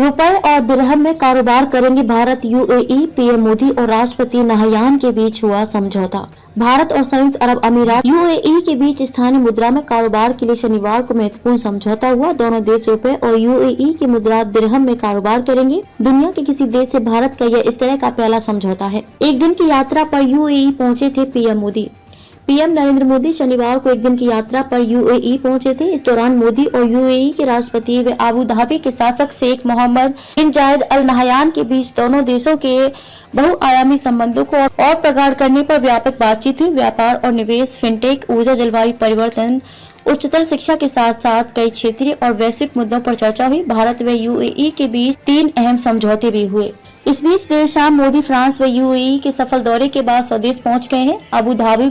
रुपए और दिरहम में कारोबार करेंगे भारत यूएई। पीएम मोदी और राष्ट्रपति नाहयान के बीच हुआ समझौता। भारत और संयुक्त अरब अमीरात यूएई के बीच स्थानीय मुद्रा में कारोबार के लिए शनिवार को महत्वपूर्ण समझौता हुआ। दोनों देश रुपए और यूएई की मुद्रा दिरहम में कारोबार करेंगे। दुनिया के किसी देश से भारत का यह इस तरह का पहला समझौता है। एक दिन की यात्रा पर यूएई पहुंचे थे पीएम मोदी। पीएम नरेंद्र मोदी शनिवार को एक दिन की यात्रा पर यूएई पहुंचे थे। इस दौरान मोदी और यूएई के राष्ट्रपति व अबू धाबी के शासक शेख मोहम्मद बिन जायद अल नाहयान के बीच दोनों देशों के बहुआयामी संबंधों को और प्रगाढ़ करने पर व्यापक बातचीत हुई। व्यापार और निवेश, फिनटेक, ऊर्जा, जलवायु परिवर्तन, उच्चतर शिक्षा के साथ साथ कई क्षेत्रीय और वैश्विक मुद्दों पर चर्चा हुई। भारत व यूएई के बीच 3 अहम समझौते भी हुए। इस बीच देर शाम मोदी फ्रांस व यूएई के सफल दौरे के बाद स्वदेश पहुंच गए हैं। अबू धाबी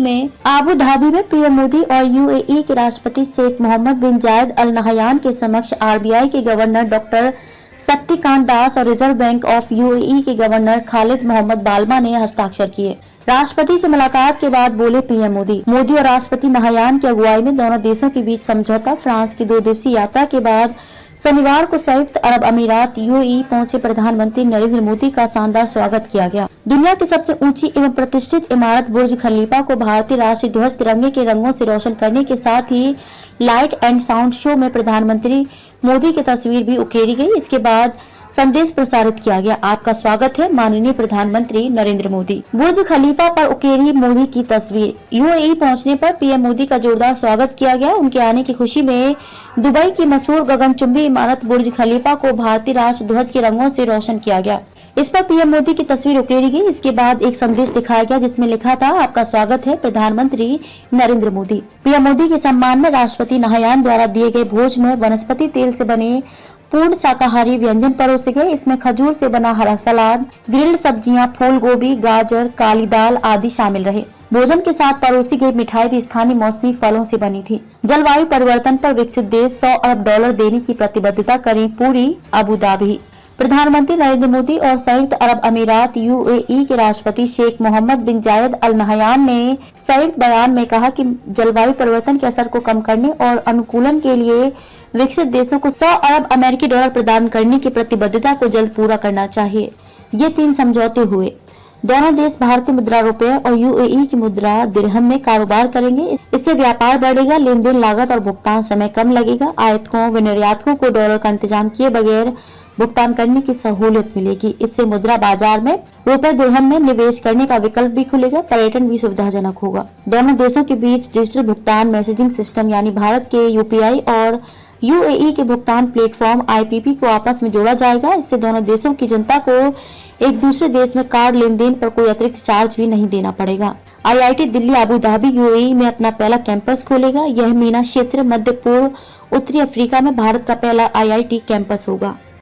में पीएम मोदी और यूएई के राष्ट्रपति शेख मोहम्मद बिन जायद अल नाहयान के समक्ष आरबीआई के गवर्नर डॉक्टर शक्तिकांत दास और रिजर्व बैंक ऑफ यूएई के गवर्नर खालिद मोहम्मद बाल्मा ने हस्ताक्षर किए। राष्ट्रपति से मुलाकात के बाद बोले पीएम मोदी और राष्ट्रपति नाहयान की अगुवाई में दोनों देशों के बीच समझौता। फ्रांस की 2 दिवसीय यात्रा के बाद शनिवार को संयुक्त अरब अमीरात यूएई पहुंचे प्रधानमंत्री नरेंद्र मोदी का शानदार स्वागत किया गया। दुनिया की सबसे ऊंची एवं प्रतिष्ठित इमारत बुर्ज खलीफा को भारतीय राष्ट्रीय ध्वज तिरंगे के रंगों से रोशन करने के साथ ही लाइट एंड साउंड शो में प्रधानमंत्री मोदी की तस्वीर भी उकेरी गई। इसके बाद संदेश प्रसारित किया गया, आपका स्वागत है माननीय प्रधानमंत्री नरेंद्र मोदी। बुर्ज खलीफा पर उकेरी मोदी की तस्वीर। यूएई पहुंचने पर पीएम मोदी का जोरदार स्वागत किया गया। उनके आने की खुशी में दुबई की मशहूर गगनचुंबी इमारत बुर्ज खलीफा को भारतीय राष्ट्र ध्वज के रंगों से रोशन किया गया। इस पर पीएम मोदी की तस्वीर उकेरी गई। इसके बाद एक संदेश दिखाया गया जिसमें लिखा था, आपका स्वागत है प्रधानमंत्री नरेंद्र मोदी। पीएम मोदी के सम्मान में राष्ट्रपति नाहयान द्वारा दिए गए भोज में वनस्पति तेल से बने पूर्ण शाकाहारी व्यंजन परोसे गए। इसमें खजूर से बना हरा सलाद, ग्रिल्ड सब्जियां, फूल गोभी, गाजर, काली दाल आदि शामिल रहे। भोजन के साथ परोसी गई मिठाई भी स्थानीय मौसमी फलों से बनी थी। जलवायु परिवर्तन पर विकसित देश $100 अरब देने की प्रतिबद्धता करें पूरी। Abu Dhabi. प्रधानमंत्री नरेंद्र मोदी और संयुक्त अरब अमीरात यूएई के राष्ट्रपति शेख मोहम्मद बिन जायद अल नाहयान ने संयुक्त बयान में कहा कि जलवायु परिवर्तन के असर को कम करने और अनुकूलन के लिए विकसित देशों को $100 अरब अमेरिकी डॉलर प्रदान करने की प्रतिबद्धता को जल्द पूरा करना चाहिए। ये 3 समझौते हुए। दोनों देश भारतीय मुद्रा रुपए और यूएई की मुद्रा दिरहम में कारोबार करेंगे। इससे व्यापार बढ़ेगा, लेन देन लागत और भुगतान समय कम लगेगा। आयातकों व निर्यातकों को डॉलर का इंतजाम किए बगैर भुगतान करने की सहूलियत मिलेगी। इससे मुद्रा बाजार में रुपए दिरहम में निवेश करने का विकल्प भी खुलेगा। पर्यटन भी सुविधाजनक होगा। दोनों देशों के बीच डिजिटल भुगतान मैसेजिंग सिस्टम यानी भारत के यूपीआई और यूएई के भुगतान प्लेटफॉर्म आईपीपी को आपस में जोड़ा जाएगा। इससे दोनों देशों की जनता को एक दूसरे देश में कार्ड लेन देन पर कोई अतिरिक्त चार्ज भी नहीं देना पड़ेगा। IIT Delhi Abu Dhabi UAE में अपना पहला कैंपस खोलेगा। यह मीना क्षेत्र मध्य पूर्व उत्तरी अफ्रीका में भारत का पहला आईआईटी कैंपस होगा।